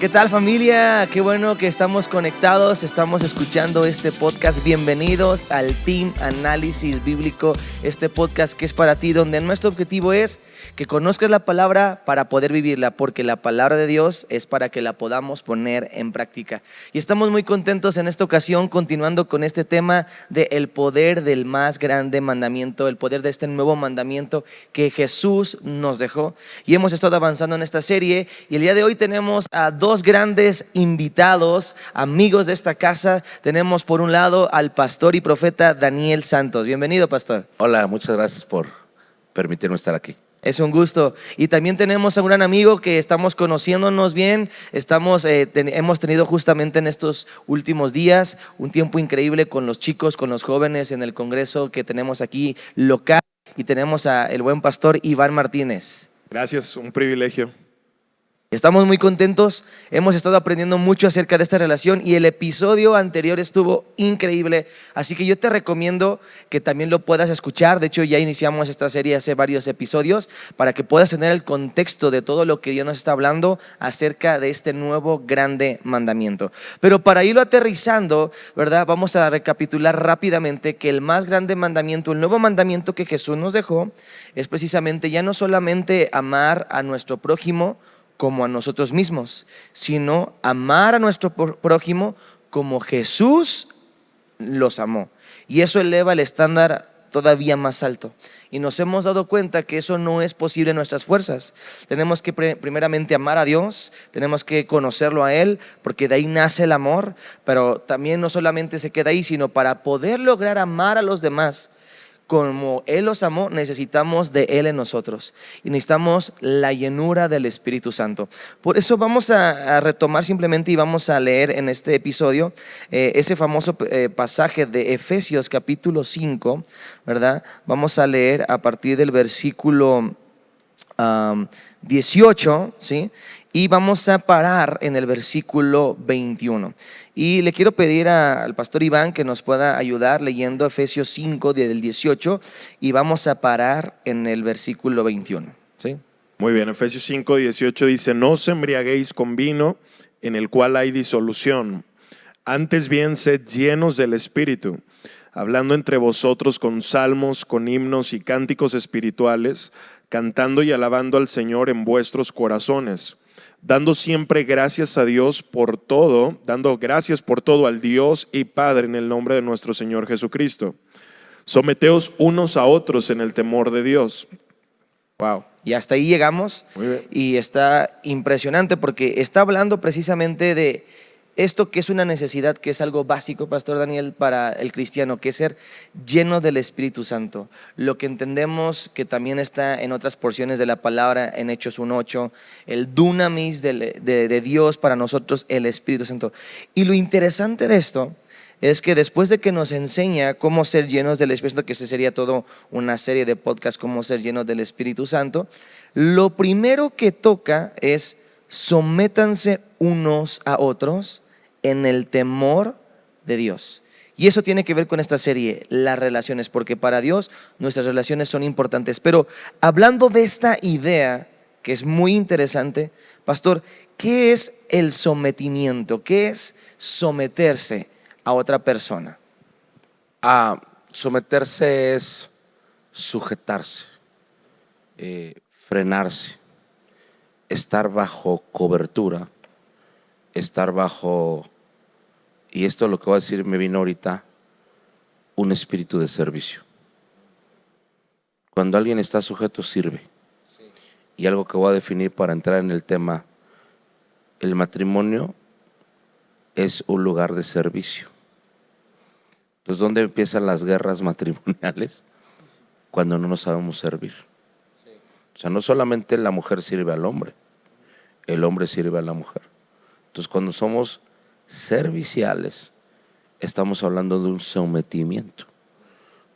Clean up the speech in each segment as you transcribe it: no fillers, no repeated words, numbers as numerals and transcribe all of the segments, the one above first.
¿Qué tal, familia? Qué bueno que estamos conectados, estamos escuchando este podcast. Bienvenidos al Team Análisis Bíblico, este podcast que es para ti, donde nuestro objetivo es que conozcas la palabra para poder vivirla, porque la palabra de Dios es para que la podamos poner en práctica. Y estamos muy contentos en esta ocasión, continuando con este tema de el poder del más grande mandamiento, el poder de este nuevo mandamiento que Jesús nos dejó. Y hemos estado avanzando en esta serie, y el día de hoy tenemos a dos grandes invitados, amigos de esta casa. Tenemos por un lado al pastor y profeta Daniel Santos. Bienvenido, pastor. Hola, muchas gracias por permitirme estar aquí. Es un gusto. Y también tenemos a un gran amigo que estamos conociéndonos bien. Hemos tenido justamente en estos últimos días un tiempo increíble con los chicos, con los jóvenes en el congreso que tenemos aquí local. Y tenemos al buen pastor Iván Martínez. Gracias, un privilegio. Estamos muy contentos, hemos estado aprendiendo mucho acerca de esta relación y el episodio anterior estuvo increíble, así que yo te recomiendo que también lo puedas escuchar. De hecho, ya iniciamos esta serie hace varios episodios para que puedas tener el contexto de todo lo que Dios nos está hablando acerca de este nuevo grande mandamiento. Pero para irlo aterrizando, ¿verdad? Vamos a recapitular rápidamente que el más grande mandamiento, el nuevo mandamiento que Jesús nos dejó, es precisamente ya no solamente amar a nuestro prójimo como a nosotros mismos, sino amar a nuestro prójimo como Jesús los amó. Y eso eleva el estándar todavía más alto. Y nos hemos dado cuenta que eso no es posible en nuestras fuerzas. Tenemos que primeramente amar a Dios, tenemos que conocerlo a Él, porque de ahí nace el amor, pero también no solamente se queda ahí, sino para poder lograr amar a los demás como Él los amó, necesitamos de Él en nosotros y necesitamos la llenura del Espíritu Santo. Por eso vamos a retomar simplemente y vamos a leer en este episodio ese famoso pasaje de Efesios capítulo 5, ¿verdad? Vamos a leer a partir del versículo 18, ¿sí? Y vamos a parar en el versículo 21. Y le quiero pedir al pastor Iván que nos pueda ayudar leyendo Efesios 5 del 18 y vamos a parar en el versículo 21. ¿Sí? Muy bien, Efesios 5, 18 dice: no os embriaguéis con vino, en el cual hay disolución. Antes bien, sed llenos del Espíritu, hablando entre vosotros con salmos, con himnos y cánticos espirituales, cantando y alabando al Señor en vuestros corazones, dando siempre gracias a Dios por todo, dando gracias por todo al Dios y Padre en el nombre de nuestro Señor Jesucristo. Someteos unos a otros en el temor de Dios. Wow. Y hasta ahí llegamos. Muy bien. Y está impresionante porque está hablando precisamente de esto que es una necesidad, que es algo básico, pastor Daniel, para el cristiano, que es ser lleno del Espíritu Santo. Lo que entendemos que también está en otras porciones de la palabra, en Hechos 1:8, el dunamis de Dios para nosotros, el Espíritu Santo. Y lo interesante de esto es que después de que nos enseña cómo ser llenos del Espíritu Santo, que esa sería toda una serie de podcasts, cómo ser llenos del Espíritu Santo, lo primero que toca es: sométanse unos a otros en el temor de Dios. Y eso tiene que ver con esta serie, las relaciones, porque para Dios nuestras relaciones son importantes. Pero hablando de esta idea, que es muy interesante, pastor, ¿qué es el sometimiento? ¿Qué es someterse a otra persona? Someterse es sujetarse, frenarse, estar bajo cobertura, estar bajo, y esto lo que voy a decir me vino ahorita, un espíritu de servicio. Cuando alguien está sujeto, sirve. Sí. Y algo que voy a definir para entrar en el tema: el matrimonio es un lugar de servicio. Entonces, ¿dónde empiezan las guerras matrimoniales? Cuando no nos sabemos servir. Sí. O sea, no solamente la mujer sirve al hombre, el hombre sirve a la mujer. Entonces, cuando somos serviciales, estamos hablando de un sometimiento.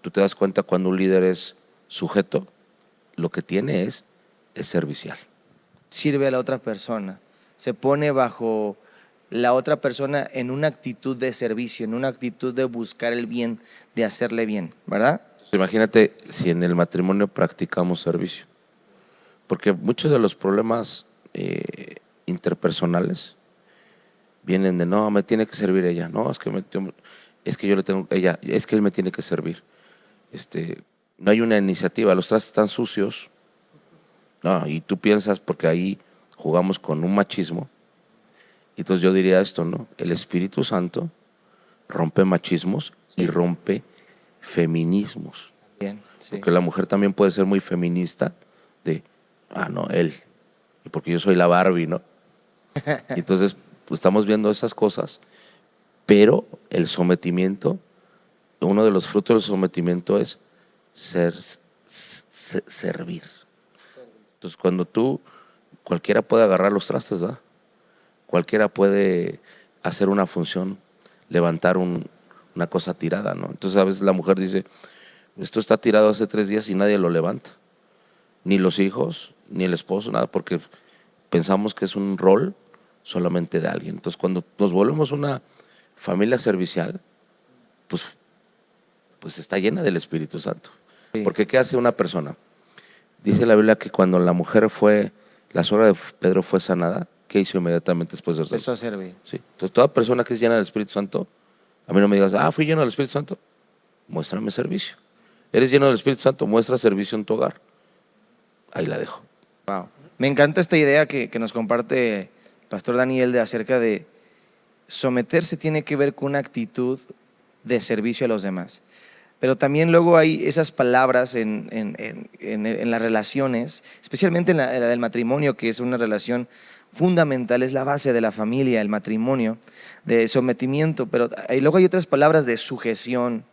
Tú te das cuenta, cuando un líder es sujeto, lo que tiene es servicial. Sirve a la otra persona, se pone bajo la otra persona en una actitud de servicio, en una actitud de buscar el bien, de hacerle bien, ¿verdad? Imagínate si en el matrimonio practicamos servicio, porque muchos de los problemas interpersonales vienen de, no, me tiene que servir ella, no, es que yo le tengo, ella, es que él me tiene que servir. No hay una iniciativa, los trastes están sucios, no, y tú piensas, porque ahí jugamos con un machismo. Entonces yo diría esto, ¿no? El Espíritu Santo rompe machismos y rompe feminismos. Bien, sí. Porque la mujer también puede ser muy feminista de, no, él, y porque yo soy la Barbie, ¿no? Y entonces pues, estamos viendo esas cosas, pero el sometimiento, uno de los frutos del sometimiento es servir. Entonces cuando cualquiera puede agarrar los trastes, ¿verdad? Cualquiera puede hacer una función, levantar una cosa tirada, ¿no? Entonces a veces la mujer dice, esto está tirado hace 3 días y nadie lo levanta. Ni los hijos, ni el esposo, nada, porque pensamos que es un rol solamente de alguien. Entonces cuando nos volvemos una familia servicial, pues está llena del Espíritu Santo. Sí. Porque ¿qué hace una persona? Dice la Biblia que cuando la suegra de Pedro fue sanada, ¿qué hizo inmediatamente después de eso? Empezó a servir. Sí. Entonces, toda persona que es llena del Espíritu Santo, a mí no me digas, fui lleno del Espíritu Santo, muéstrame servicio. Eres lleno del Espíritu Santo, muestra servicio en tu hogar. Ahí la dejo. Wow. Me encanta esta idea que nos comparte Pastor Daniel de acerca de someterse tiene que ver con una actitud de servicio a los demás. Pero también luego hay esas palabras en las relaciones, especialmente en la del matrimonio, que es una relación fundamental, es la base de la familia, el matrimonio, de sometimiento. Pero luego hay otras palabras de sujeción,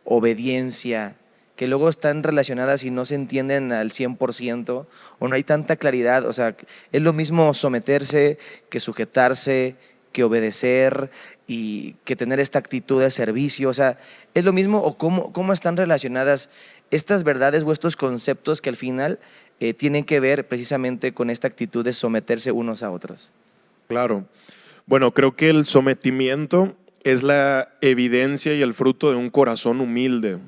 obediencia, que luego están relacionadas y no se entienden al 100% o no hay tanta claridad. O sea, es lo mismo someterse que sujetarse, que obedecer y que tener esta actitud de servicio. O sea, ¿es lo mismo o cómo están relacionadas estas verdades o estos conceptos que al final tienen que ver precisamente con esta actitud de someterse unos a otros? Claro. Bueno, creo que el sometimiento es la evidencia y el fruto de un corazón humilde,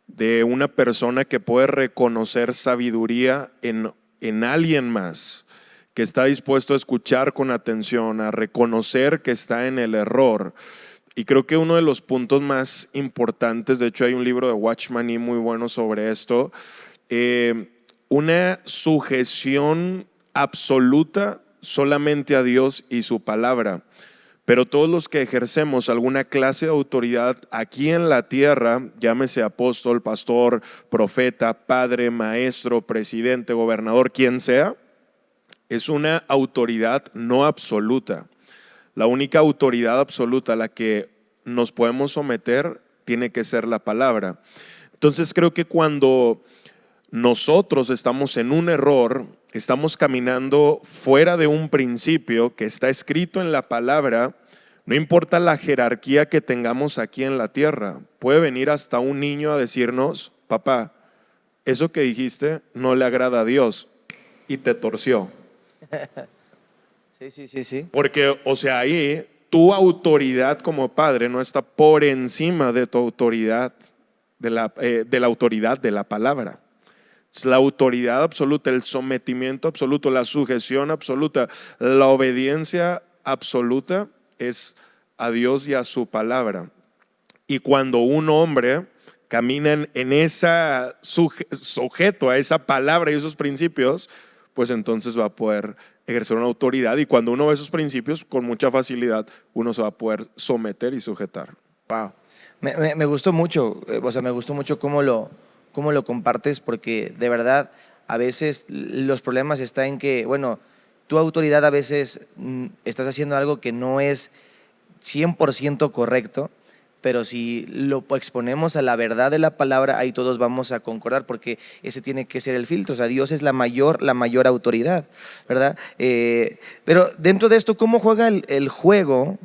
de una persona que puede reconocer sabiduría en alguien más, que está dispuesto a escuchar con atención, a reconocer que está en el error. Y creo que uno de los puntos más importantes, de hecho hay un libro de Watchman Nee muy bueno sobre esto, una sujeción absoluta solamente a Dios y su palabra. Pero todos los que ejercemos alguna clase de autoridad aquí en la tierra, llámese apóstol, pastor, profeta, padre, maestro, presidente, gobernador, quien sea, es una autoridad no absoluta. La única autoridad absoluta a la que nos podemos someter tiene que ser la palabra. Entonces creo que cuando nosotros estamos en un error, estamos caminando fuera de un principio que está escrito en la palabra, no importa la jerarquía que tengamos aquí en la tierra, puede venir hasta un niño a decirnos, papá, eso que dijiste no le agrada a Dios, y te torció. Sí. Porque, o sea, ahí tu autoridad como padre no está por encima de tu autoridad, de la autoridad de la palabra. Es la autoridad absoluta, el sometimiento absoluto, la sujeción absoluta, la obediencia absoluta es a Dios y a su palabra. Y cuando un hombre camina en esa sujeto a esa palabra y esos principios, pues entonces va a poder ejercer una autoridad, y cuando uno ve esos principios, con mucha facilidad uno se va a poder someter y sujetar. Wow. Me gustó mucho, o sea, me gustó mucho cómo lo compartes, porque de verdad a veces los problemas están en que, bueno, tu autoridad a veces estás haciendo algo que no es 100% correcto, pero si lo exponemos a la verdad de la palabra, ahí todos vamos a concordar, porque ese tiene que ser el filtro. O sea, Dios es la mayor autoridad, ¿verdad? Pero dentro de esto, ¿cómo juega el juego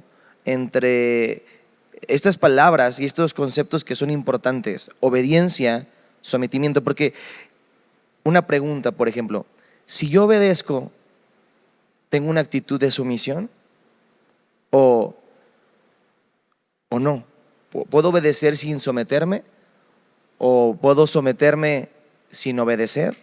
entre estas palabras y estos conceptos que son importantes? Obediencia, sometimiento. Porque una pregunta, por ejemplo, si yo obedezco, ¿tengo una actitud de sumisión o no? ¿Puedo obedecer sin someterme? ¿O puedo someterme sin obedecer?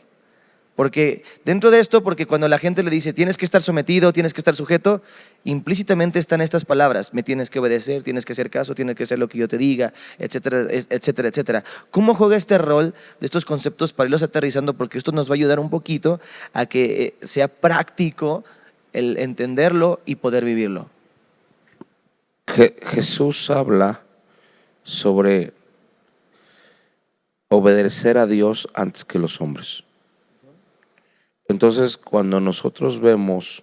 Porque dentro de esto, porque cuando la gente le dice tienes que estar sometido, tienes que estar sujeto, implícitamente están estas palabras: me tienes que obedecer, tienes que hacer caso, tienes que hacer lo que yo te diga, etcétera, etcétera, etcétera. ¿Cómo juega este rol de estos conceptos para irlos aterrizando? Porque esto nos va a ayudar un poquito a que sea práctico el entenderlo y poder vivirlo. Jesús habla sobre obedecer a Dios antes que los hombres. Entonces, cuando nosotros vemos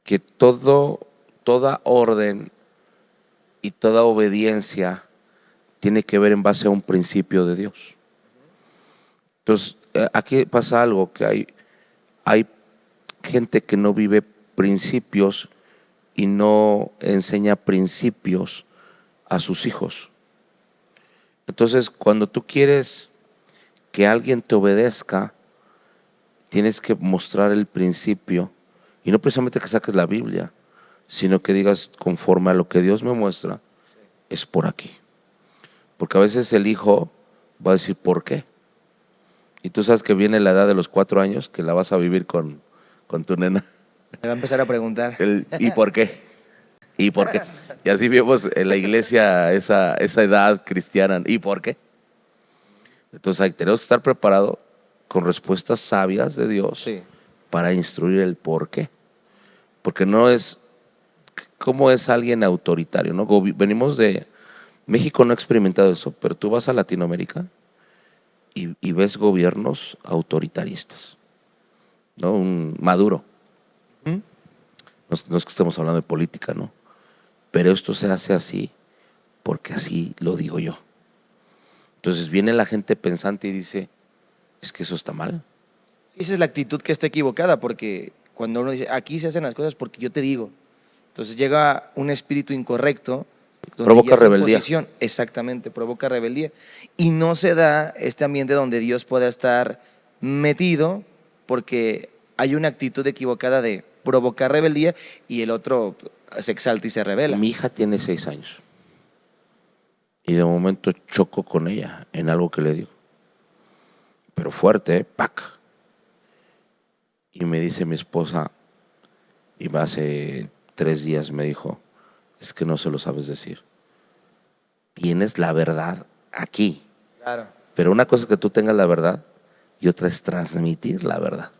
que toda orden y toda obediencia tiene que ver en base a un principio de Dios. Entonces, aquí pasa algo, que hay gente que no vive principios y no enseña principios a sus hijos. Entonces, cuando tú quieres que alguien te obedezca, tienes que mostrar el principio, y no precisamente que saques la Biblia, sino que digas conforme a lo que Dios me muestra, es por aquí. Porque a veces el hijo va a decir ¿por qué? Y tú sabes que viene la edad de los 4 años, que la vas a vivir con tu nena. Me va a empezar a preguntar. ¿Y por qué? ¿Y por qué? Y así vemos en la iglesia esa edad cristiana. ¿Y por qué? Entonces ahí tenemos que estar preparados con respuestas sabias de Dios, Sí. para instruir el por qué. Porque no es como es alguien autoritario, ¿no? Venimos de México, no ha experimentado eso, pero tú vas a Latinoamérica y ves gobiernos autoritaristas, ¿no? Un Maduro. No es que estemos hablando de política, ¿no? Pero esto se hace así porque así lo digo yo. Entonces viene la gente pensante y dice, es que eso está mal. Sí, esa es la actitud que está equivocada, porque cuando uno dice aquí se hacen las cosas porque yo te digo, entonces llega un espíritu incorrecto donde Provoca ya es rebeldía. imposición. Exactamente, provoca rebeldía, y no se da este ambiente donde Dios pueda estar metido, porque hay una actitud equivocada de provocar rebeldía y el otro se exalta y se revela. Mi hija tiene 6 años y de momento choco con ella en algo que le digo, pero fuerte, ¡pac! Y me dice mi esposa, y hace 3 días me dijo, es que no se lo sabes decir. Tienes la verdad aquí. Claro. Pero una cosa es que tú tengas la verdad y otra es transmitir la verdad.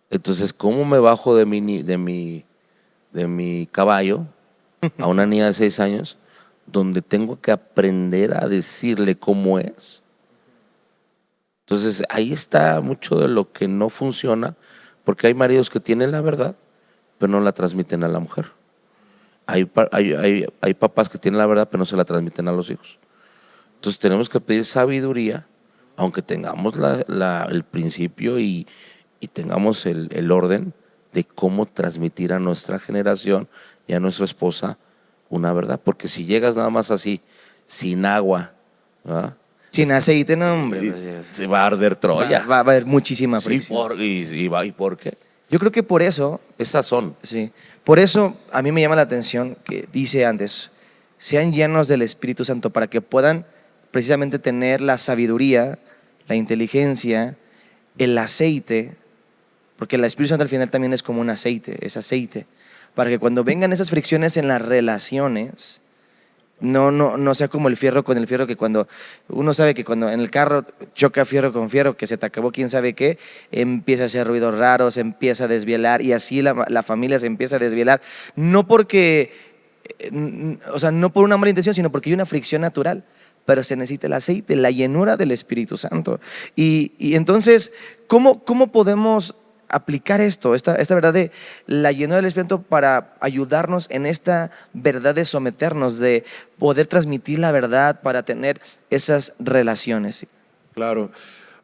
Entonces, ¿cómo me bajo de mi caballo a una niña de 6 años donde tengo que aprender a decirle cómo es? Entonces, ahí está mucho de lo que no funciona, porque hay maridos que tienen la verdad, pero no la transmiten a la mujer. Hay papás que tienen la verdad, pero no se la transmiten a los hijos. Entonces, tenemos que pedir sabiduría, aunque tengamos el principio y tengamos el orden de cómo transmitir a nuestra generación y a nuestra esposa una verdad. Porque si llegas nada más así, sin agua, ¿verdad? Sin aceite, no, hombre. Se va a arder Troya. Va a haber muchísima Sí, fricción. ¿y por qué? Yo creo que por eso, Esas son. sí, por eso a mí me llama la atención que dice antes, sean llenos del Espíritu Santo para que puedan precisamente tener la sabiduría, la inteligencia, el aceite, porque el Espíritu Santo al final también es como un aceite, es aceite, para que cuando vengan esas fricciones en las relaciones, no sea como el fierro con el fierro, que cuando uno sabe que cuando en el carro choca fierro con fierro, que se te acabó quién sabe qué, empieza a hacer ruidos raros, se empieza a desvielar, y así la familia se empieza a desvielar, no porque, o sea, no por una mala intención, sino porque hay una fricción natural, pero se necesita el aceite, la llenura del Espíritu Santo. Y entonces, ¿cómo podemos aplicar esta verdad de la llenura del Espíritu para ayudarnos en esta verdad de someternos, de poder transmitir la verdad para tener esas relaciones? Claro,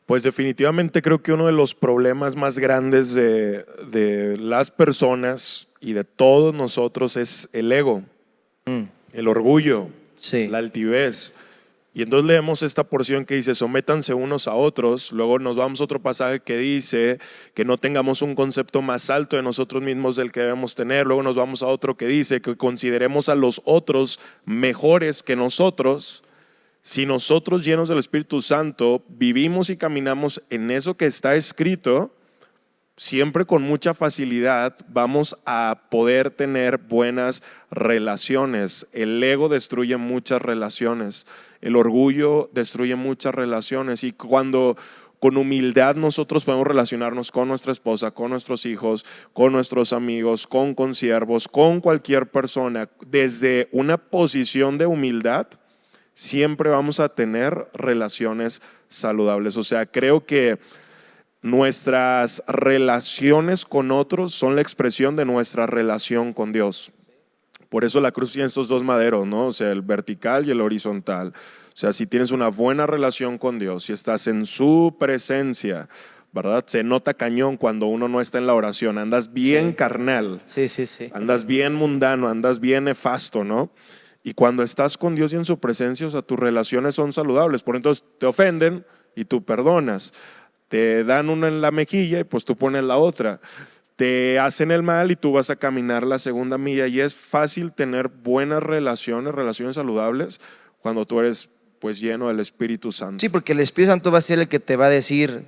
pues definitivamente creo que uno de los problemas más grandes de las personas y de todos nosotros es el ego, el orgullo, Sí. la altivez. Y entonces leemos esta porción que dice, sométanse unos a otros. Luego nos vamos a otro pasaje que dice que no tengamos un concepto más alto de nosotros mismos del que debemos tener. Luego nos vamos a otro que dice que consideremos a los otros mejores que nosotros. Si nosotros llenos del Espíritu Santo vivimos y caminamos en eso que está escrito, siempre con mucha facilidad vamos a poder tener buenas relaciones. El ego destruye muchas relaciones, el orgullo destruye muchas relaciones, y cuando con humildad nosotros podemos relacionarnos con nuestra esposa, con nuestros hijos, con nuestros amigos, con consiervos, con cualquier persona, desde una posición de humildad, siempre vamos a tener relaciones saludables. O sea, creo que nuestras relaciones con otros son la expresión de nuestra relación con Dios. Por eso la cruz tiene estos dos maderos, ¿no? O sea, el vertical y el horizontal. O sea, si tienes una buena relación con Dios, si estás en su presencia, ¿verdad? Se nota cañón cuando uno no está en la oración. Andas bien carnal, Sí. andas bien mundano, andas bien nefasto, ¿no? Y cuando estás con Dios y en su presencia, o sea, tus relaciones son saludables. Por entonces te ofenden y tú perdonas. Te dan una en la mejilla y pues tú pones la otra. Te hacen el mal y tú vas a caminar la segunda milla. Y es fácil tener buenas relaciones saludables, cuando tú eres pues lleno del Espíritu Santo. Sí, porque el Espíritu Santo va a ser el que te va a decir,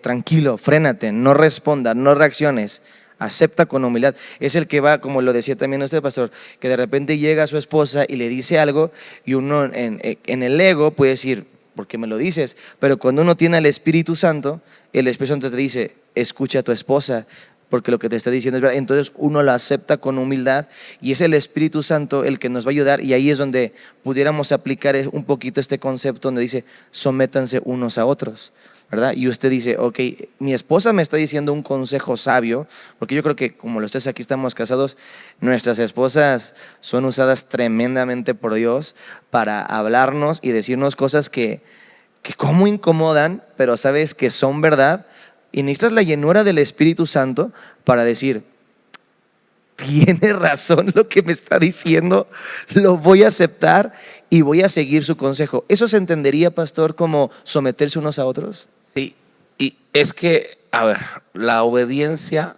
tranquilo, frénate, no respondas, no reacciones, acepta con humildad. Es el que va, como lo decía también usted, pastor, que de repente llega a su esposa y le dice algo, y uno en el ego puede decir, ¿por qué me lo dices? Pero cuando uno tiene al Espíritu Santo, el Espíritu Santo te dice, escucha a tu esposa, porque lo que te está diciendo es verdad. Entonces uno lo acepta con humildad, y es el Espíritu Santo el que nos va a ayudar. Y ahí es donde pudiéramos aplicar un poquito este concepto donde dice, sométanse unos a otros, ¿verdad? Y usted dice, ok, mi esposa me está diciendo un consejo sabio, porque yo creo que como los tres aquí estamos casados, nuestras esposas son usadas tremendamente por Dios para hablarnos y decirnos cosas que como incomodan, pero sabes que son verdad. Y necesitas la llenura del Espíritu Santo para decir, tiene razón lo que me está diciendo, lo voy a aceptar y voy a seguir su consejo. ¿Eso se entendería, pastor, como someterse unos a otros? Sí, y es que, a ver, la obediencia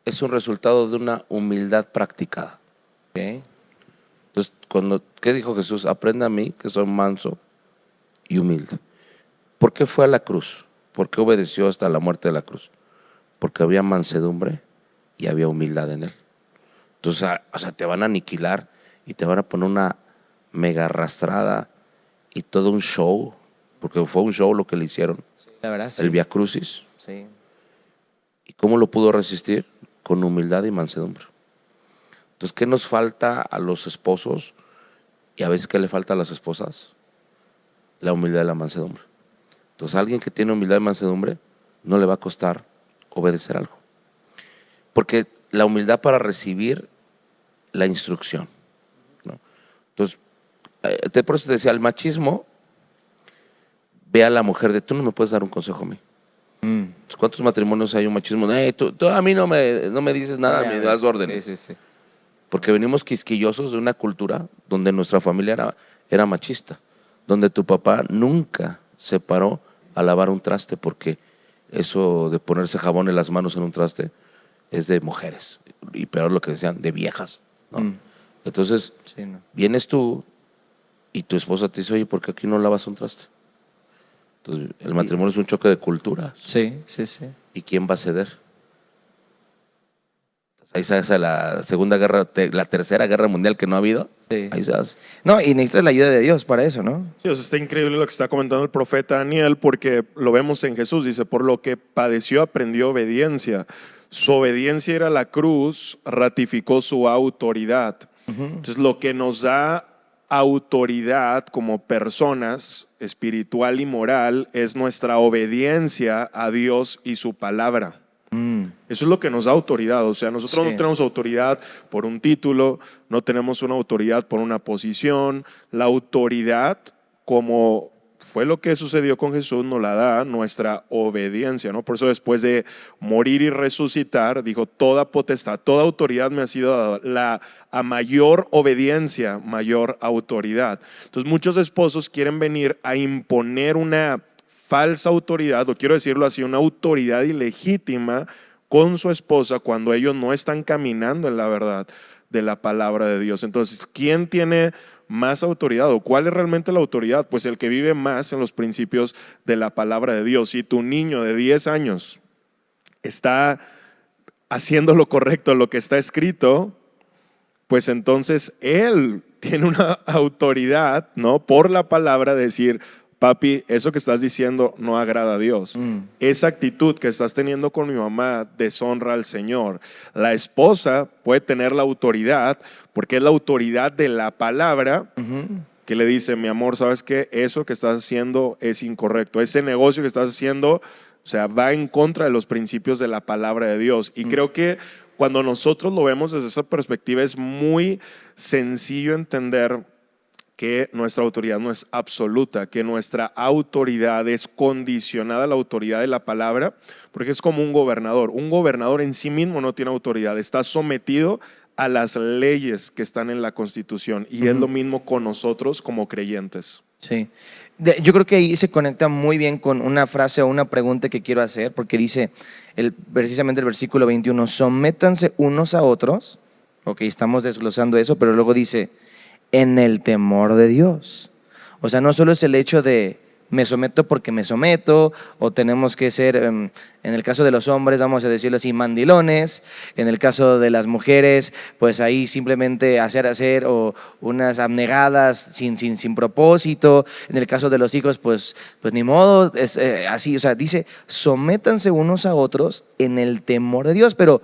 es un resultado de una humildad practicada. Okay. Entonces, ¿qué dijo Jesús? Aprenda a mí, que soy manso y humilde. ¿Por qué fue a la cruz? ¿Por qué obedeció hasta la muerte de la cruz? Porque había mansedumbre y había humildad en él. Entonces, o sea, te van a aniquilar y te van a poner una mega arrastrada y todo un show, porque fue un show lo que le hicieron, La verdad, sí. el Vía Crucis. Sí. ¿Y cómo lo pudo resistir? Con humildad y mansedumbre. Entonces, ¿qué nos falta a los esposos? Y a veces, ¿qué le falta a las esposas? La humildad y la mansedumbre. Entonces, a alguien que tiene humildad y mansedumbre no le va a costar obedecer algo. Porque la humildad para recibir la instrucción, ¿no? Entonces, por eso te decía, el machismo ve a la mujer de, tú no me puedes dar un consejo a mí. Entonces, ¿cuántos matrimonios hay un machismo? Tú a mí no me dices nada, me das órdenes. Sí. Porque venimos quisquillosos de una cultura donde nuestra familia era machista, donde tu papá nunca se paró a lavar un traste, porque eso de ponerse jabón en las manos en un traste es de mujeres, y peor lo que decían, de viejas, ¿no? Entonces, Sí, no. vienes tú y tu esposa te dice, oye, ¿por qué aquí no lavas un traste? Entonces, el matrimonio es un choque de culturas. Sí. ¿Y quién va a ceder? Ahí se hace la Segunda Guerra, la Tercera Guerra Mundial que no ha habido. Sí. Ahí se hace. No, y necesitas la ayuda de Dios para eso, ¿no? Sí, o sea, está increíble lo que está comentando el profeta Daniel, porque lo vemos en Jesús. Dice, por lo que padeció, aprendió obediencia. Su obediencia era la cruz, ratificó su autoridad. Entonces, lo que nos da autoridad como personas, espiritual y moral, es nuestra obediencia a Dios y su palabra. Eso es lo que nos da autoridad. O sea, nosotros Sí. no tenemos autoridad por un título, no tenemos una autoridad por una posición. La autoridad, como fue lo que sucedió con Jesús, nos la da nuestra obediencia, ¿no? Por eso, después de morir y resucitar, dijo, toda potestad, toda autoridad me ha sido dada. A mayor obediencia, mayor autoridad. Entonces, muchos esposos quieren venir a imponer una falsa autoridad, o quiero decirlo así, una autoridad ilegítima con su esposa, cuando ellos no están caminando en la verdad de la palabra de Dios. Entonces, ¿quién tiene más autoridad. ¿O cuál es realmente la autoridad? Pues el que vive más en los principios de la palabra de Dios. Si tu niño de 10 años está haciendo lo correcto, lo que está escrito, pues entonces él tiene una autoridad, ¿no? Por la palabra de decir, papi, eso que estás diciendo no agrada a Dios. Esa actitud que estás teniendo con mi mamá deshonra al Señor. La esposa puede tener la autoridad, porque es la autoridad de la palabra, que le dice, mi amor, ¿sabes qué? Eso que estás haciendo es incorrecto. Ese negocio que estás haciendo, o sea, va en contra de los principios de la palabra de Dios. Y creo que cuando nosotros lo vemos desde esa perspectiva es muy sencillo entender que nuestra autoridad no es absoluta, que nuestra autoridad es condicionada a la autoridad de la palabra, porque es como un gobernador. Un gobernador en sí mismo no tiene autoridad, está sometido a las leyes que están en la Constitución, y es lo mismo con nosotros como creyentes. Sí. Yo creo que ahí se conecta muy bien con una frase o una pregunta que quiero hacer, porque dice precisamente el versículo 21, sométanse unos a otros. Ok, estamos desglosando eso, pero luego dice, en el temor de Dios. O sea, no solo es el hecho de me someto porque me someto, o tenemos que ser, en el caso de los hombres, vamos a decirlo así, mandilones. En el caso de las mujeres, pues ahí simplemente hacer o unas abnegadas sin propósito. En el caso de los hijos, pues ni modo, es así. O sea, dice, sométanse unos a otros en el temor de Dios. Pero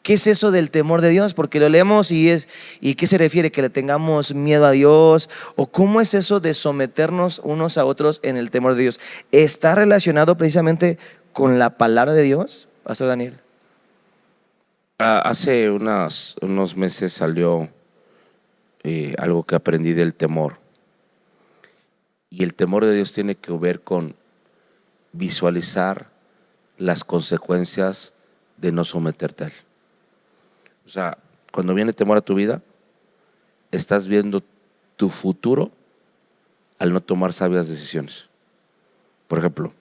¿qué es eso del temor de Dios? Porque lo leemos ¿y qué se refiere? ¿Que le tengamos miedo a Dios? ¿O cómo es eso de someternos unos a otros en el temor de Dios? ¿Está relacionado precisamente con la palabra de Dios, Pastor Daniel? Hace unos meses salió algo que aprendí del temor. Y el temor de Dios tiene que ver con visualizar las consecuencias de no someterte a Él. O sea, cuando viene temor a tu vida, estás viendo tu futuro al no tomar sabias decisiones. Por ejemplo,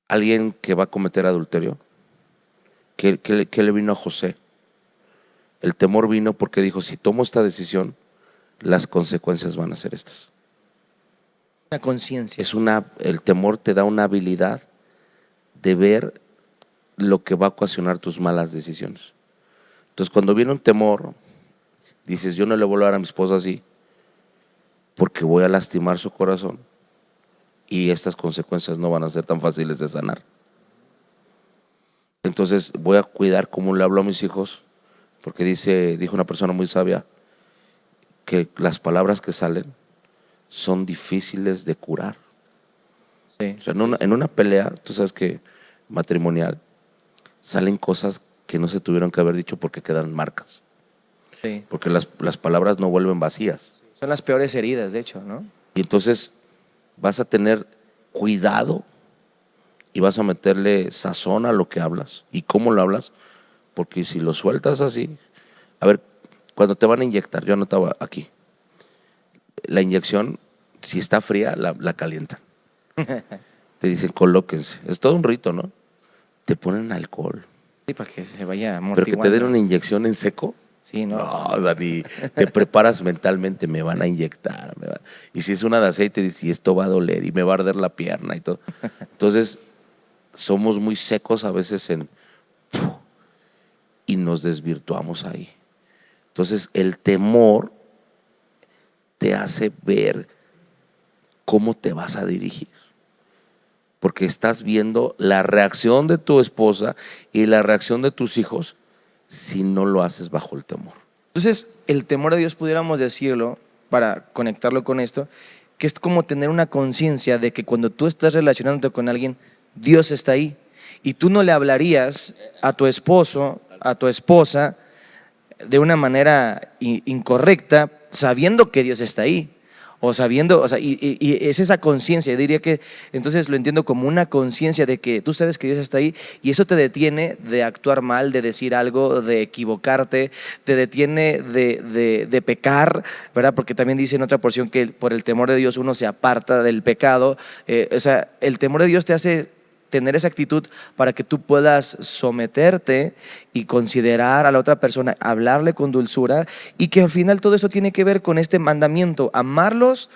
alguien que va a cometer adulterio, ¿qué le vino a José? El temor vino porque dijo, si tomo esta decisión, las consecuencias van a ser estas. Una conciencia. El temor te da una habilidad de ver lo que va a ocasionar tus malas decisiones. Entonces, cuando viene un temor, dices, yo no le voy a hablar a mi esposa así, porque voy a lastimar su corazón y estas consecuencias no van a ser tan fáciles de sanar. Entonces, voy a cuidar cómo le hablo a mis hijos, porque dijo una persona muy sabia, que las palabras que salen son difíciles de curar. Sí, o sea, en una pelea, tú sabes que matrimonial, salen cosas que no se tuvieron que haber dicho porque quedan marcas. sí. Porque las palabras no vuelven vacías. Son las peores heridas, de hecho, ¿no? Y entonces vas a tener cuidado y vas a meterle sazón a lo que hablas y cómo lo hablas, porque si lo sueltas así, a ver, cuando te van a inyectar, yo anotaba aquí, la inyección, si está fría, la calientan. Te dicen, colóquense. Es todo un rito, ¿no? Te ponen alcohol. Sí, para que se vaya Pero amortiguando. que te den una inyección en seco. Sí, no. No, Dani, te preparas mentalmente, me van a inyectar. Y si es una de aceite, dices, y esto va a doler y me va a arder la pierna y todo. Entonces, somos muy secos a veces y nos desvirtuamos ahí. Entonces, el temor te hace ver cómo te vas a dirigir. Porque estás viendo la reacción de tu esposa y la reacción de tus hijos si no lo haces bajo el temor. Entonces, el temor a Dios, pudiéramos decirlo, para conectarlo con esto, que es como tener una conciencia de que cuando tú estás relacionándote con alguien, Dios está ahí. Y tú no le hablarías a tu esposo, a tu esposa, de una manera incorrecta, sabiendo que Dios está ahí. O sabiendo, y es esa conciencia. Yo diría que entonces lo entiendo como una conciencia de que tú sabes que Dios está ahí, y eso te detiene de actuar mal, de decir algo, de equivocarte, te detiene de pecar, ¿verdad? Porque también dice en otra porción que por el temor de Dios uno se aparta del pecado. O sea, el temor de Dios te hace tener esa actitud para que tú puedas someterte y considerar a la otra persona, hablarle con dulzura, y que al final todo eso tiene que ver con este mandamiento, amarlos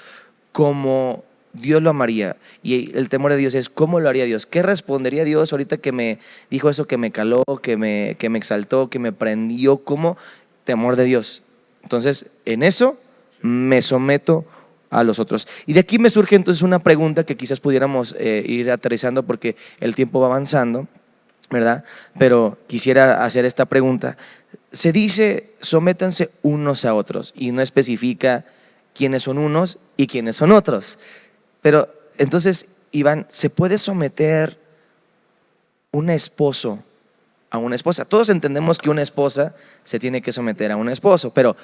como Dios lo amaría. Y el temor de Dios es ¿cómo lo haría Dios? ¿Qué respondería Dios ahorita que me dijo eso, que me caló, que me exaltó, que me prendió? ¿Cómo? Temor de Dios. Entonces, en eso me someto a los otros. Y de aquí me surge entonces una pregunta que quizás pudiéramos ir aterrizando porque el tiempo va avanzando, ¿verdad? Pero quisiera hacer esta pregunta. Se dice, sométanse unos a otros, y no especifica quiénes son unos y quiénes son otros. Pero entonces, Iván, ¿se puede someter un esposo a una esposa? Todos entendemos que una esposa se tiene que someter a un esposo, pero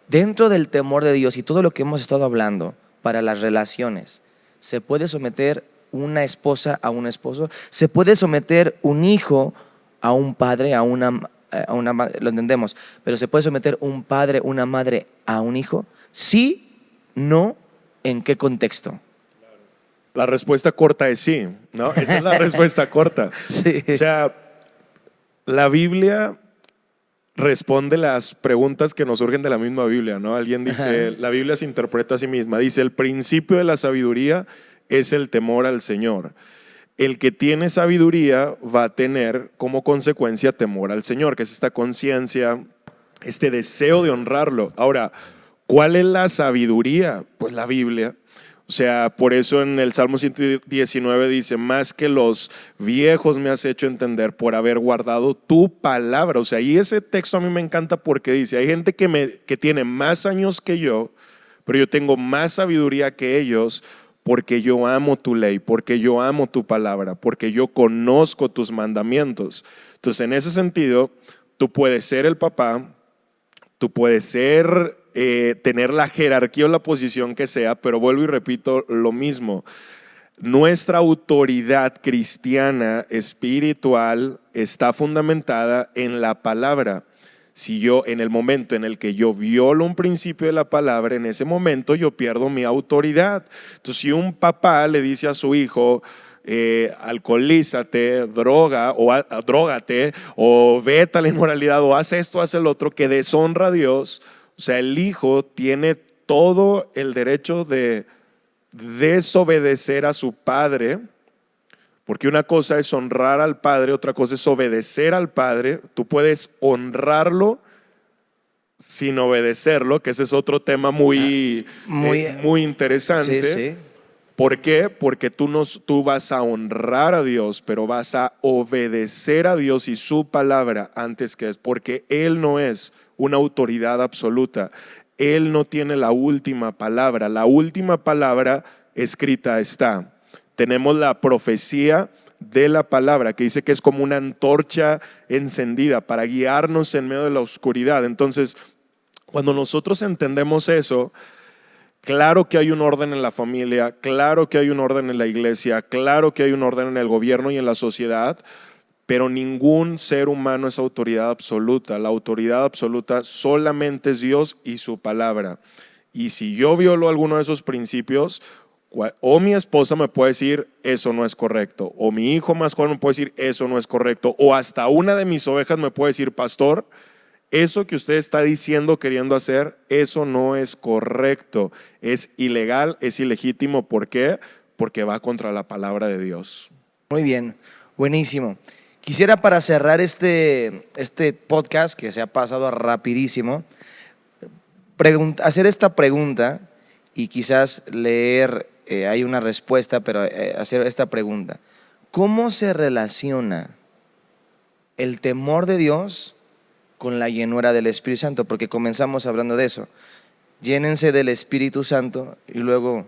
dentro del temor de Dios y todo lo que hemos estado hablando para las relaciones, ¿se puede someter una esposa a un esposo? ¿Se puede someter un hijo a un padre, a una madre? Lo entendemos, pero ¿se puede someter un padre, una madre a un hijo? Sí, no, ¿en qué contexto? La respuesta corta es sí, ¿no? Esa es la respuesta corta. Sí. O sea, la Biblia responde las preguntas que nos surgen de la misma Biblia, ¿no? Alguien dice, la Biblia se interpreta a sí misma, dice, el principio de la sabiduría es el temor al Señor. El que tiene sabiduría va a tener como consecuencia temor al Señor, que es esta conciencia, este deseo de honrarlo. Ahora, ¿cuál es la sabiduría? Pues la Biblia. O sea, por eso en el Salmo 119 dice, más que los viejos me has hecho entender por haber guardado tu palabra. O sea, y ese texto a mí me encanta porque dice, hay gente que tiene más años que yo, pero yo tengo más sabiduría que ellos porque yo amo tu ley, porque yo amo tu palabra, porque yo conozco tus mandamientos. Entonces, en ese sentido, tú puedes ser el papá, tú puedes ser tener la jerarquía o la posición que sea, pero vuelvo y repito lo mismo. Nuestra autoridad cristiana, espiritual, está fundamentada en la palabra. Si yo, en el momento en el que yo violo un principio de la palabra, en ese momento yo pierdo mi autoridad. Entonces, si un papá le dice a su hijo, alcoholízate, drógate, o vete a la inmoralidad, o haz esto, haz el otro, que deshonra a Dios, o sea, el hijo tiene todo el derecho de desobedecer a su padre, porque una cosa es honrar al padre, otra cosa es obedecer al padre. Tú puedes honrarlo sin obedecerlo, que ese es otro tema muy interesante. Sí, sí. ¿Por qué? Porque tú vas a honrar a Dios, pero vas a obedecer a Dios y su palabra antes que es, porque Él no es una autoridad absoluta. Él no tiene la última palabra. La última palabra escrita está. Tenemos la profecía de la palabra, que dice que es como una antorcha encendida para guiarnos en medio de la oscuridad. Entonces, cuando nosotros entendemos eso, claro que hay un orden en la familia, claro que hay un orden en la iglesia, claro que hay un orden en el gobierno y en la sociedad, pero ningún ser humano es autoridad absoluta. La autoridad absoluta solamente es Dios y su palabra. Y si yo violo alguno de esos principios, o mi esposa me puede decir eso no es correcto, o mi hijo más joven me puede decir eso no es correcto, o hasta una de mis ovejas me puede decir, pastor, eso que usted está diciendo, queriendo hacer, eso no es correcto, es ilegal, es ilegítimo. ¿Por qué? Porque va contra la palabra de Dios. Muy bien, buenísimo. Quisiera, para cerrar este podcast que se ha pasado rapidísimo, hacer esta pregunta y quizás leer, hay una respuesta, pero hacer esta pregunta. ¿Cómo se relaciona el temor de Dios con la llenura del Espíritu Santo? Porque comenzamos hablando de eso. Llénense del Espíritu Santo y luego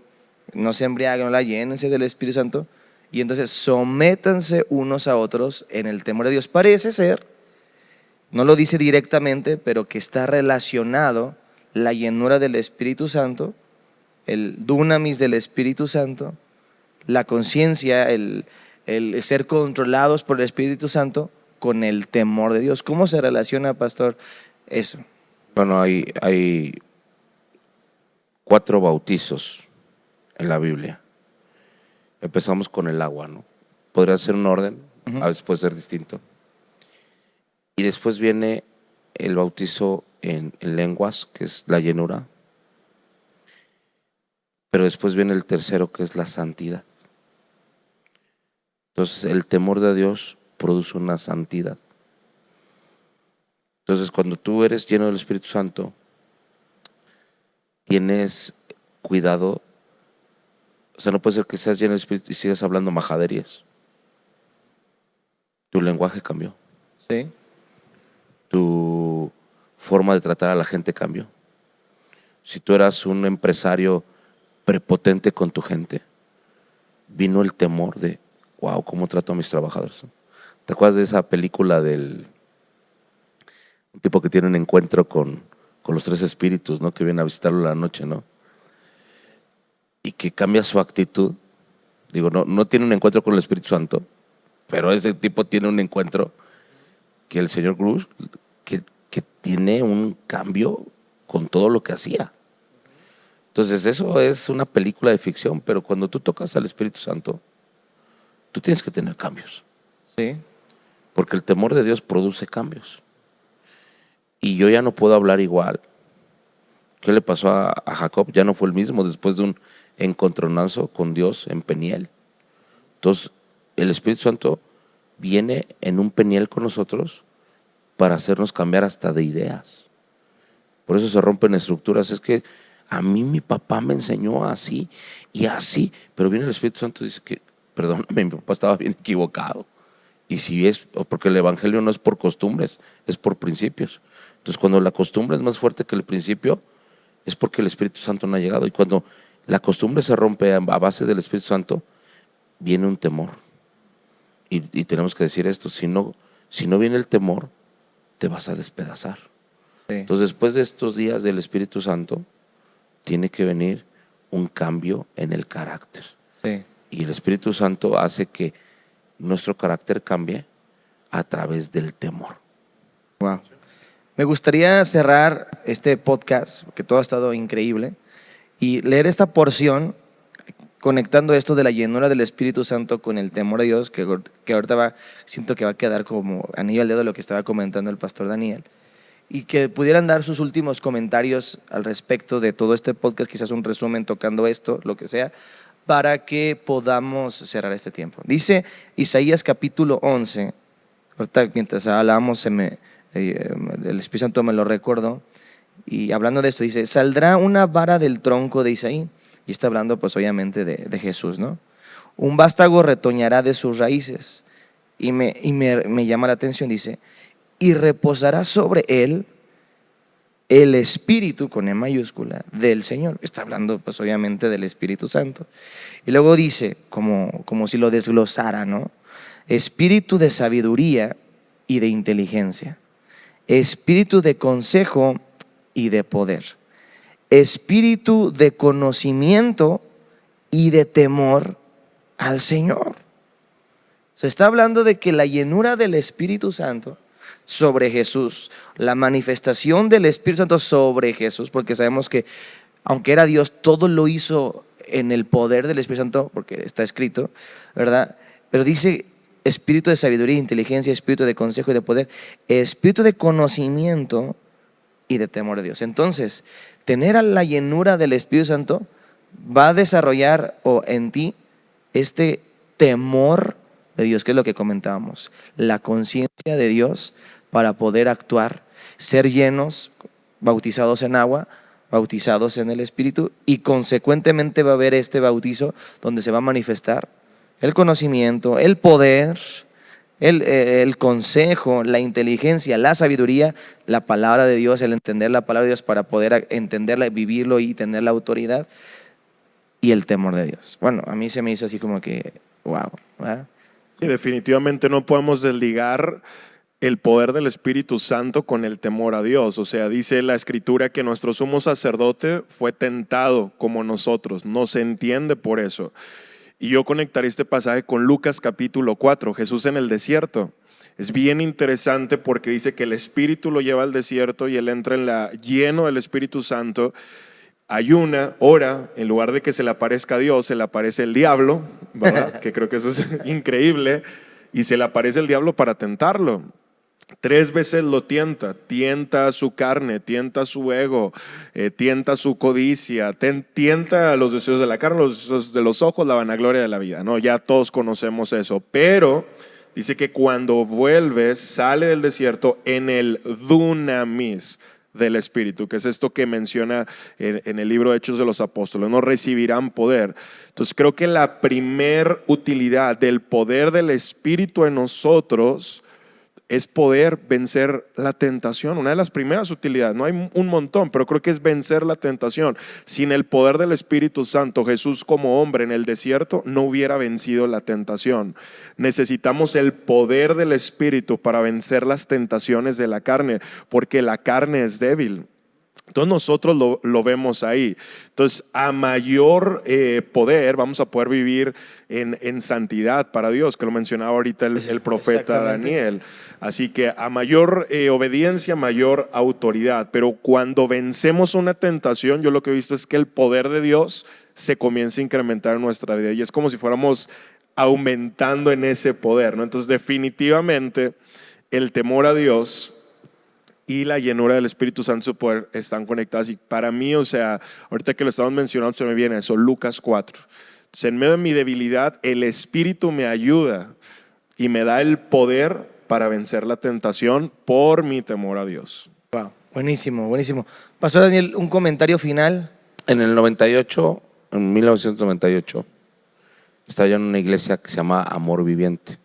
no se embriaguen, llénense del Espíritu Santo. Y entonces sométanse unos a otros en el temor de Dios. Parece ser, no lo dice directamente, pero que está relacionado la llenura del Espíritu Santo, el dunamis del Espíritu Santo, la conciencia, el ser controlados por el Espíritu Santo con el temor de Dios. ¿Cómo se relaciona, pastor, eso? Bueno, hay 4 bautizos en la Biblia. Empezamos con el agua, ¿no? podría ser un orden, a veces puede ser distinto. Y después viene el bautizo en lenguas, que es la llenura. Pero después viene el tercero, que es la santidad. Entonces, el temor de Dios produce una santidad. Entonces, cuando tú eres lleno del Espíritu Santo, tienes cuidado. O sea, no puede ser que seas lleno del Espíritu y sigas hablando majaderías. Tu lenguaje cambió. Sí. Tu forma de tratar a la gente cambió. Si tú eras un empresario prepotente con tu gente, vino el temor de, wow, ¿cómo trato a mis trabajadores? ¿Te acuerdas de esa película del un tipo que tiene un encuentro con los tres espíritus, ¿no? Que viene a visitarlo la noche, ¿no? Y que cambia su actitud. Digo, no tiene un encuentro con el Espíritu Santo, pero ese tipo tiene un encuentro que el señor Cruz, que tiene un cambio con todo lo que hacía. Entonces eso es una película de ficción, pero cuando tú tocas al Espíritu Santo, tú tienes que tener cambios. Sí. Porque el temor de Dios produce cambios. Y yo ya no puedo hablar igual. ¿Qué le pasó a Jacob? Ya no fue el mismo después de un encontronazo con Dios en Peniel. Entonces, el Espíritu Santo viene en un Peniel con nosotros para hacernos cambiar hasta de ideas. Por eso se rompen estructuras. Es que a mí mi papá me enseñó así y así, pero viene el Espíritu Santo y dice que, perdóname, mi papá estaba bien equivocado. Y si es, porque el Evangelio no es por costumbres, es por principios. Entonces, cuando la costumbre es más fuerte que el principio, es porque el Espíritu Santo no ha llegado. Y cuando la costumbre se rompe a base del Espíritu Santo, viene un temor. Y tenemos que decir esto, si no viene el temor, te vas a despedazar. Sí. Entonces, después de estos días del Espíritu Santo, tiene que venir un cambio en el carácter. Sí. Y el Espíritu Santo hace que nuestro carácter cambie a través del temor. Wow. Me gustaría cerrar este podcast, porque todo ha estado increíble, y leer esta porción, conectando esto de la llenura del Espíritu Santo con el temor a Dios, que ahorita siento que va a quedar como anillo al dedo lo que estaba comentando el pastor Daniel, y que pudieran dar sus últimos comentarios al respecto de todo este podcast, quizás un resumen tocando esto, lo que sea, para que podamos cerrar este tiempo. Dice Isaías capítulo 11, ahorita mientras hablábamos el Espíritu Santo me lo recordó, y hablando de esto dice, saldrá una vara del tronco de Isaí, y está hablando pues obviamente de Jesús, ¿no? Un vástago retoñará de sus raíces, y me llama la atención, dice, y reposará sobre él el Espíritu, con E mayúscula, del Señor. Está hablando pues obviamente del Espíritu Santo. Y luego dice, como si lo desglosara, ¿no? Espíritu de sabiduría y de inteligencia, espíritu de consejo y de poder, espíritu de conocimiento y de temor al Señor. Se está hablando de que la llenura del Espíritu Santo sobre Jesús, la manifestación del Espíritu Santo sobre Jesús, porque sabemos que aunque era Dios, todo lo hizo en el poder del Espíritu Santo, porque está escrito, ¿verdad? Pero dice espíritu de sabiduría, inteligencia, espíritu de consejo y de poder, espíritu de conocimiento y de temor de Dios. Entonces, tener a la llenura del Espíritu Santo va a desarrollar en ti este temor de Dios, que es lo que comentábamos, la conciencia de Dios para poder actuar, ser llenos, bautizados en agua, bautizados en el Espíritu, y consecuentemente va a haber este bautizo donde se va a manifestar el conocimiento, el poder, el consejo, la inteligencia, la sabiduría, la palabra de Dios, el entender la palabra de Dios para poder entenderla, vivirlo y tener la autoridad, y el temor de Dios. Bueno, a mí se me hizo así como que, wow, ¿verdad? Sí, definitivamente no podemos desligar el poder del Espíritu Santo con el temor a Dios. O sea, dice la Escritura que nuestro sumo sacerdote fue tentado como nosotros, no se entiende por eso. Y yo conectaré este pasaje con Lucas capítulo 4, Jesús en el desierto. Es bien interesante porque dice que el Espíritu lo lleva al desierto y él entra lleno del Espíritu Santo. ayuna, ora, en lugar de que se le aparezca a Dios, se le aparece el diablo, ¿verdad? Que creo que eso es increíble, y se le aparece el diablo para tentarlo. 3 veces lo tienta su carne, tienta su ego, tienta su codicia, tienta los deseos de la carne, los deseos de los ojos, la vanagloria de la vida, ¿no? Ya todos conocemos eso, pero dice que cuando vuelve, sale del desierto en el dunamis del Espíritu, que es esto que menciona en el libro de Hechos de los Apóstoles, no recibirán poder. Entonces creo que la primer utilidad del poder del Espíritu en nosotros es poder vencer la tentación. Una de las primeras utilidades, no hay un montón, pero creo que es vencer la tentación. Sin el poder del Espíritu Santo, Jesús como hombre en el desierto no hubiera vencido la tentación. Necesitamos el poder del Espíritu para vencer las tentaciones de la carne, porque la carne es débil. Entonces nosotros lo vemos ahí. Entonces a mayor poder vamos a poder vivir en santidad para Dios, que lo mencionaba ahorita el profeta Daniel. Así que a mayor obediencia, mayor autoridad. Pero cuando vencemos una tentación, yo lo que he visto es que el poder de Dios se comienza a incrementar en nuestra vida, y es como si fuéramos aumentando en ese poder, ¿no? Entonces definitivamente el temor a Dios y la llenura del Espíritu Santo, su poder, están conectadas. Y para mí, o sea, ahorita que lo estamos mencionando, se me viene eso, Lucas 4. Entonces, en medio de mi debilidad, el Espíritu me ayuda y me da el poder para vencer la tentación por mi temor a Dios. Wow, buenísimo, buenísimo. Pastor Daniel, un comentario final. En 1998, estaba yo en una iglesia que se llama Amor Viviente.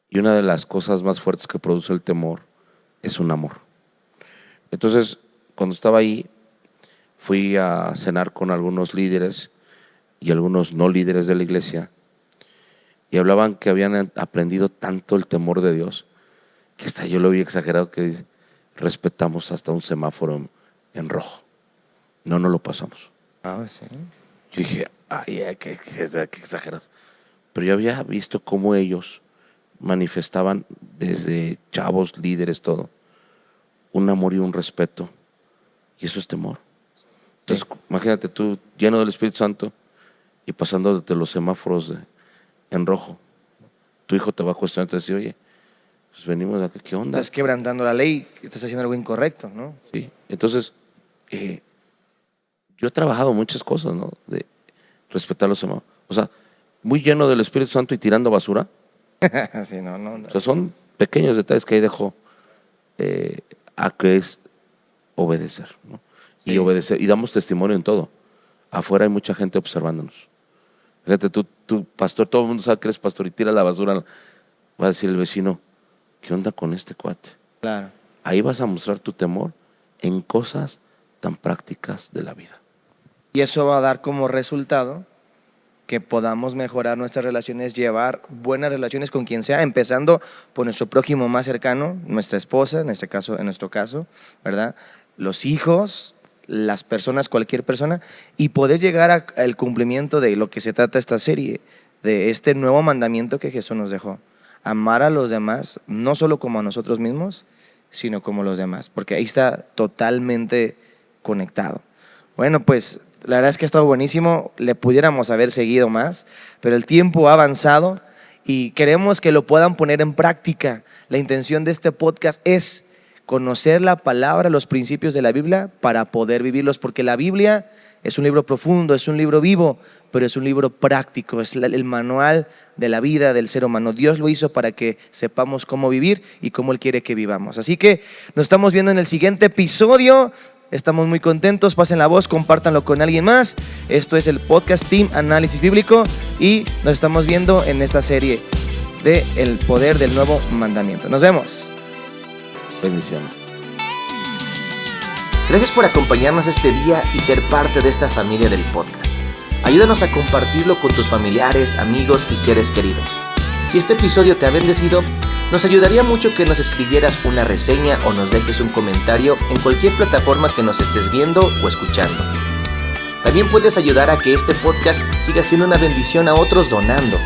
Y una de las cosas más fuertes que produce el temor es un amor. Entonces, cuando estaba ahí, fui a cenar con algunos líderes y algunos no líderes de la iglesia, y hablaban que habían aprendido tanto el temor de Dios, que hasta yo lo vi exagerado, que respetamos hasta un semáforo en rojo. No lo pasamos. Ah, sí. Yo dije, ay, qué exagerado. Pero yo había visto cómo ellos manifestaban, desde chavos, líderes, todo, un amor y un respeto, y eso es temor. Entonces, imagínate tú lleno del Espíritu Santo y pasando de los semáforos en rojo. Tu hijo te va a cuestionar y te dice, oye, pues venimos de acá, ¿qué onda? Estás quebrantando la ley, estás haciendo algo incorrecto, ¿no? Sí. Entonces, yo he trabajado muchas cosas, ¿no? De respetar los semáforos. O sea, muy lleno del Espíritu Santo y tirando basura. Sí, no. O sea, son pequeños detalles que ahí dejo a que es obedecer, ¿no? Sí. Y obedecer, y damos testimonio en todo. Afuera hay mucha gente observándonos. Fíjate, tú, pastor, todo el mundo sabe que eres pastor y tira la basura. Va a decir el vecino, ¿qué onda con este cuate? Claro. Ahí vas a mostrar tu temor en cosas tan prácticas de la vida. Y eso va a dar como resultado que podamos mejorar nuestras relaciones, llevar buenas relaciones con quien sea, empezando por nuestro prójimo más cercano, nuestra esposa, en nuestro caso, ¿verdad? Los hijos, las personas, cualquier persona, y poder llegar al cumplimiento de lo que se trata esta serie, de este nuevo mandamiento que Jesús nos dejó: amar a los demás, no solo como a nosotros mismos, sino como los demás, porque ahí está totalmente conectado. Bueno, pues la verdad es que ha estado buenísimo, le pudiéramos haber seguido más, pero el tiempo ha avanzado y queremos que lo puedan poner en práctica. La intención de este podcast es conocer la palabra, los principios de la Biblia para poder vivirlos, porque la Biblia es un libro profundo, es un libro vivo, pero es un libro práctico, es el manual de la vida del ser humano. Dios lo hizo para que sepamos cómo vivir y cómo Él quiere que vivamos. Así que nos estamos viendo en el siguiente episodio. Estamos muy contentos, pasen la voz, compártanlo con alguien más. Esto es el podcast Team Análisis Bíblico y nos estamos viendo en esta serie de El Poder del Nuevo Mandamiento. Nos vemos. Bendiciones. Gracias por acompañarnos este día y ser parte de esta familia del podcast. Ayúdanos a compartirlo con tus familiares, amigos y seres queridos. Si este episodio te ha bendecido, nos ayudaría mucho que nos escribieras una reseña o nos dejes un comentario en cualquier plataforma que nos estés viendo o escuchando. También puedes ayudar a que este podcast siga siendo una bendición a otros donando,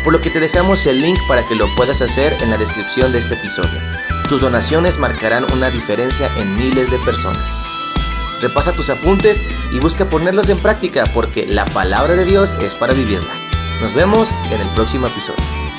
por lo que te dejamos el link para que lo puedas hacer en la descripción de este episodio. Tus donaciones marcarán una diferencia en miles de personas. Repasa tus apuntes y busca ponerlos en práctica porque la palabra de Dios es para vivirla. Nos vemos en el próximo episodio.